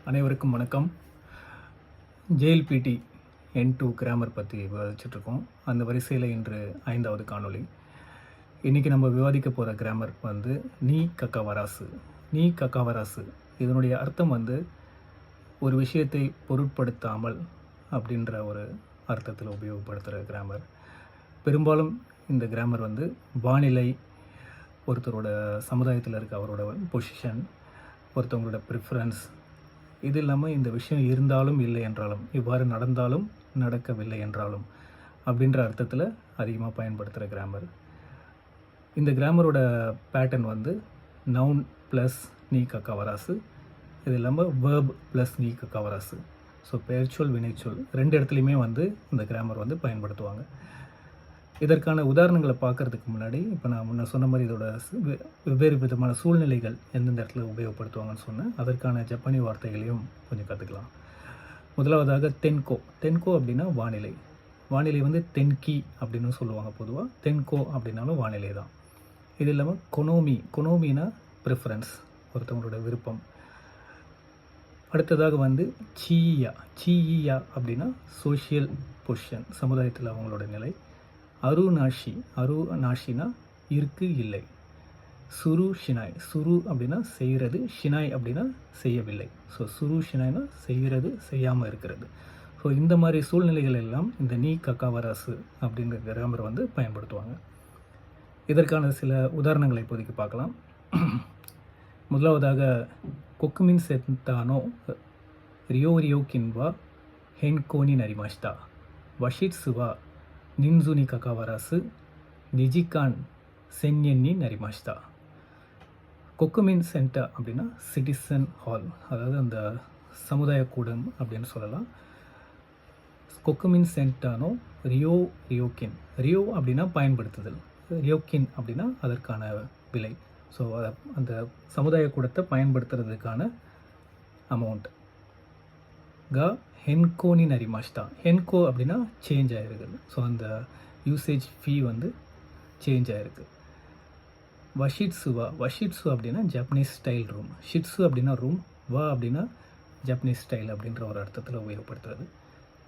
அனைவருக்கும் வணக்கம். JLPT N2 grammar பற்றி விவாதிச்சுட்ருக்கோம். அந்த வரிசையில் இன்று 5வது காணொளி. இன்றைக்கி நம்ம விவாதிக்க போகிற கிராமர் வந்து நீ கக்கவராசு. நீ கக்கவராசு இதனுடைய அர்த்தம் வந்து ஒரு விஷயத்தை பொருட்படுத்தாமல் அப்படின்ற ஒரு அர்த்தத்தில் உபயோகப்படுத்துகிற கிராமர். பெரும்பாலும் இந்த கிராமர் வந்து வானிலை, ஒருத்தரோட சமுதாயத்தில் இருக்க அவரோட பொசிஷன், ஒருத்தவங்களோட ப்ரிஃபரன்ஸ், இது இல்லாமல் இந்த விஷயம் இருந்தாலும் இல்லை என்றாலும், இவ்வாறு நடந்தாலும் நடக்கவில்லை என்றாலும் அப்படின்ற அர்த்தத்தில் அதிகமாக பயன்படுத்துகிற கிராமர். இந்த கிராமரோட பேட்டர்ன் வந்து நவுன் ப்ளஸ் நீ கக்கவராசு, இது இல்லாமல் வேர்ப் ப்ளஸ் நீ கக்கவராசு. ஸோ பெயர்ச்சொல் வினைச்சொல் ரெண்டு இடத்துலையுமே வந்து இந்த கிராமர் வந்து பயன்படுத்துவாங்க. இதற்கான உதாரணங்களை பார்க்குறதுக்கு முன்னாடி இப்போ நான் முன்ன சொன்ன மாதிரி இதோட வெவ்வேறு விதமான சூழ்நிலைகள் எந்தெந்த இடத்துல உபயோகப்படுத்துவாங்கன்னு சொன்னேன். அதற்கான ஜப்பானி வார்த்தைகளையும் கொஞ்சம் கற்றுக்கலாம். முதலாவதாக தென்கோ. தென்கோ அப்படின்னா வானிலை. வானிலை வந்து தென்கி அப்படின்னு சொல்லுவாங்க பொதுவாக. தென்கோ அப்படின்னாலும் வானிலை தான். இது இல்லாமல் கொனோமி. கொனோமினா ப்ரிஃபரன்ஸ், ஒருத்தவங்களோட விருப்பம். அடுத்ததாக வந்து சீயா. சீயா அப்படின்னா சோஷியல் பொசிஷன், சமுதாயத்தில் அவங்களோட நிலை. அருநாஷி. அருநாஷினா இருக்கு இல்லை. சுரு ஷினாய். சுரு அப்படின்னா செய்கிறது, ஷினாய் அப்படின்னா செய்யவில்லை. ஸோ சுரு ஷினாய்னா செய்கிறது, செய்யாமல் இருக்கிறது. ஸோ இந்த மாதிரி சூழ்நிலைகள் எல்லாம் இந்த நீ கக்காவராசு அப்படிங்கிற கிராமர் வந்து பயன்படுத்துவாங்க. இதற்கான சில உதாரணங்களை இப்போதைக்கு பார்க்கலாம். முதலாவதாக கொக்குமின் செத்தானோ ரியோ கின்வா ஹென்கோனி நரிமாஷ்டா வஷிட்சுவா நின்சுனி கக்காவராசு நிஜிகான் சென்யன்னி நரிமாஷ்டா. கொக்குமின் சென்டர் அப்படின்னா சிட்டிசன் ஹால், அதாவது அந்த சமுதாய கூடம் அப்படின்னு சொல்லலாம். கொக்குமின் சென்டானோ ரியோகின். ரியோ அப்படின்னா பயன்படுத்துதல், ரியோகின் அப்படின்னா அதற்கான விலை. ஸோ அந்த சமுதாய கூடத்தை பயன்படுத்துறதுக்கான அமௌண்ட். கா ஹென்கோனி நரிமாஷ்டா. ஹென்கோ அப்படின்னா சேஞ்ச் ஆகிருக்குது. ஸோ அந்த யூசேஜ் ஃபீ வந்து சேஞ்ச் ஆகிருக்கு. வஷிட்சுவா. வஷிட்சு அப்படின்னா ஜப்பனீஸ் ஸ்டைல் ரூம். ஷிட்சு அப்படின்னா ரூம், வா அப்படின்னா ஜப்பனீஸ் ஸ்டைல் அப்படின்ற ஒரு அர்த்தத்தில் உபயோகப்படுத்துறது.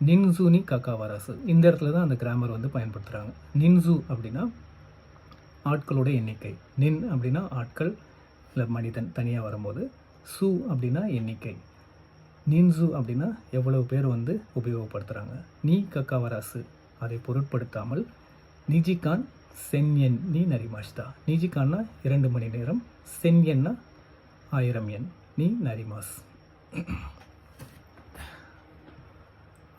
நின்சூனி கக்காவராசு. இந்த இடத்துல தான் அந்த கிராமர் வந்து பயன்படுத்துகிறாங்க. நின்சு அப்படின்னா ஆட்களோட எண்ணிக்கை. நின் அப்படின்னா ஆட்கள் இல்லை மனிதன் தனியாக வரும்போது. சு அப்படின்னா எண்ணிக்கை. நின்சு அப்படின்னா எவ்வளவு பேர் வந்து உபயோகப்படுத்துகிறாங்க. நீ கக்காவராசு அதை பொருட்படுத்தாமல் நிஜிகான் சென்யன் நீ நரிமாஷ்தா. நிஜிகான்னா 2 மணி நேரம், சென்யன்னா 1000 yen, நீ நரிமாஸ்.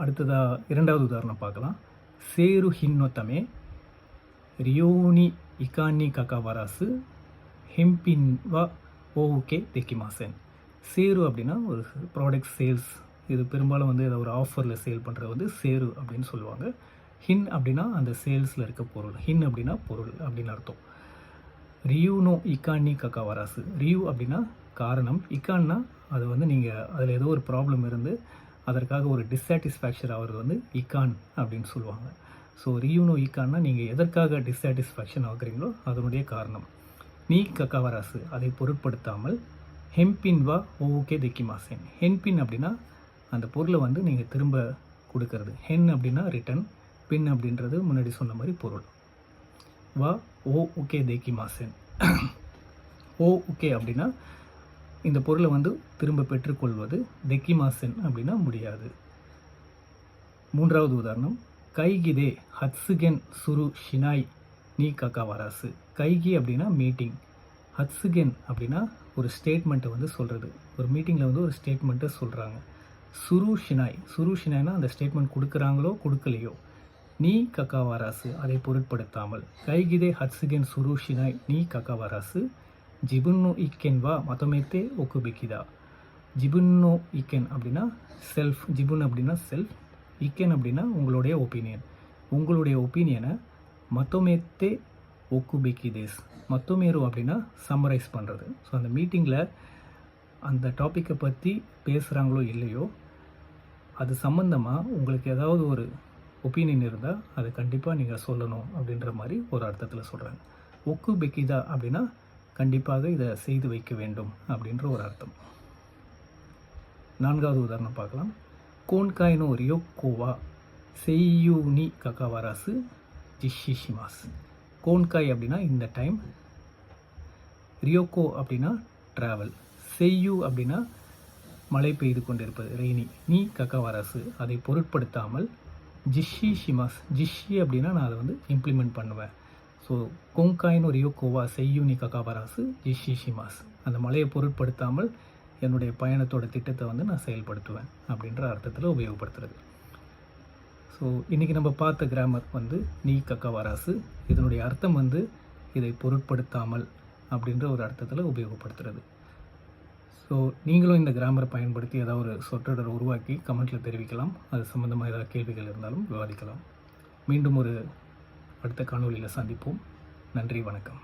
அடுத்ததாக இரண்டாவது உதாரணம் பார்க்கலாம். சேரு ஹின்னோத்தமே ரியோனி இகானி கக்காவராசு ஹெம்பின்வா ஓகே தெக்கிமாசன். சேரு அப்படின்னா ஒரு ப்ராடக்ட் சேல்ஸ். இது பெரும்பாலும் வந்து ஏதோ ஒரு ஆஃபரில் சேல் பண்ணுறது வந்து சேரு அப்படின்னு சொல்லுவாங்க. ஹின் அப்படின்னா அந்த சேல்ஸில் இருக்க பொருள். ஹின் அப்படின்னா பொருள் அப்படின்னு அர்த்தம். ரியூனோ இக்கானி கக்காவராசு. ரியூ அப்படின்னா காரணம், இக்கான்னா அது வந்து நீங்கள் அதில் ஏதோ ஒரு ப்ராப்ளம் இருந்து அதற்காக ஒரு டிஸ்சாட்டிஸ்ஃபேக்ஷன் ஆகிறது வந்து இக்கான் அப்படின்னு சொல்லுவாங்க. ஸோ ரியூனோ இக்கான்னா நீங்கள் எதற்காக டிஸ்சாட்டிஸ்ஃபேக்ஷன் ஆகுறீங்களோ அதனுடைய காரணம். நீ கக்காவராசு அதை பொருட்படுத்தாமல் ஹெம்பின் வா ஓகே தெக்கிமாசேன். ஹென்பின் அப்படின்னா அந்த பொருளை வந்து நீங்கள் திரும்ப கொடுக்கறது. ஹென் அப்படின்னா ரிட்டன், பின் அப்படின்றது முன்னாடி சொன்ன மாதிரி பொருள். வா ஓகே தெக்கிமாசேன். ஓகே அப்படின்னா இந்த பொருளை வந்து திரும்ப பெற்றுக்கொள்வது. தெக்கிமாசேன் அப்படின்னா முடியாது. மூன்றாவது உதாரணம். கைகிதே ஹத்சுகென் சுரு ஷினாய் நீ கக்காவராசு. கைகி அப்படின்னா மீட்டிங். ஹத்சுகென் அப்படின்னா ஒரு ஸ்டேட்மெண்ட்டை வந்து சொல்கிறது. ஒரு மீட்டிங்கில் வந்து ஒரு ஸ்டேட்மெண்ட்டை சொல்கிறாங்க. சுரு ஷினாய். சுரு ஷினாய்னா அந்த ஸ்டேட்மெண்ட் கொடுக்குறாங்களோ கொடுக்கலையோ. நீ கக்காவராசு அதை பொருட்படுத்தாமல். கைகிதே ஹத்சுகென் சுரு ஷினாய் நீ கக்காவராசு ஜிபுன்னோ இக்கென் வா மொத்தமேத்தே ஒக்குபிக்கிதா. ஜிபுன்னோ இக்கென் அப்படின்னா செல்ஃப். ஜிபுன் அப்படின்னா செல்ஃப். இக்கென் அப்படின்னா உங்களுடைய ஒப்பீனியன். உங்களுடைய ஒப்பீனியனை மொத்தமேத்தே ஒக்குபிக்கிதேஸ். மொத்தமேரு அப்படின்னா சம்மரைஸ் பண்ணுறது. ஸோ அந்த மீட்டிங்கில் அந்த டாப்பிக்கை பற்றி பேசுகிறாங்களோ இல்லையோ அது சம்மந்தமாக உங்களுக்கு ஏதாவது ஒரு ஒப்பீனியன் இருந்தால் அதை கண்டிப்பாக நீங்கள் சொல்லணும் அப்படின்ற மாதிரி ஒரு அர்த்தத்தில் சொல்கிறாங்க. ஒக்கு பெக்கிதா அப்படின்னா கண்டிப்பாக இதை செய்து வைக்க வேண்டும் அப்படின்ற ஒரு அர்த்தம். 4வது உதாரணம் பார்க்கலாம். கோன்காய் நோ ரியோக்கோ வா செய்யூ நீ ககாவராசு ஜிஷிஷிமாஸ். கோன்காய் அப்படின்னா இந்த டைம், ரியோக்கோ அப்படின்னா ட்ராவல், செய்யூ அப்படின்னா மழை பெய்து கொண்டிருப்பது, ரெய்னி, நீ ககாவராசு அதை பொருட்படுத்தாமல், ஜிஷிஷிமாஸ், ஜிஷி அப்படின்னா நான் அதை இம்ப்ளிமெண்ட் பண்ணுவேன். ஸோ கோங்காயினோ ரியோக்கோவா செய்யூ நீ ககாவராசு ஜிஷிஷிமாஸ், அந்த மழையை பொருட்படுத்தாமல் என்னுடைய பயணத்தோட திட்டத்தை நான் செயல்படுத்துவேன் அப்படின்ற அர்த்தத்தில் உபயோகப்படுத்துறது. ஸோ இன்றைக்கி நம்ம பார்த்த கிராமர் நீ ககாவராசு, இதனுடைய அர்த்தம் இதை பொருட்படுத்தாமல் அப்படின்ற ஒரு அர்த்தத்தில் உபயோகப்படுத்துறது. ஸோ நீங்களும் இந்த கிராமரை பயன்படுத்தி ஏதாவது ஒரு சொற்றொடரை உருவாக்கி கமெண்ட்டில் தெரிவிக்கலாம். அது சம்மந்தமாக ஏதாவது கேள்விகள் இருந்தாலும் விவாதிக்கலாம். மீண்டும் ஒரு அடுத்த காணொளியில் சந்திப்போம். நன்றி, வணக்கம்.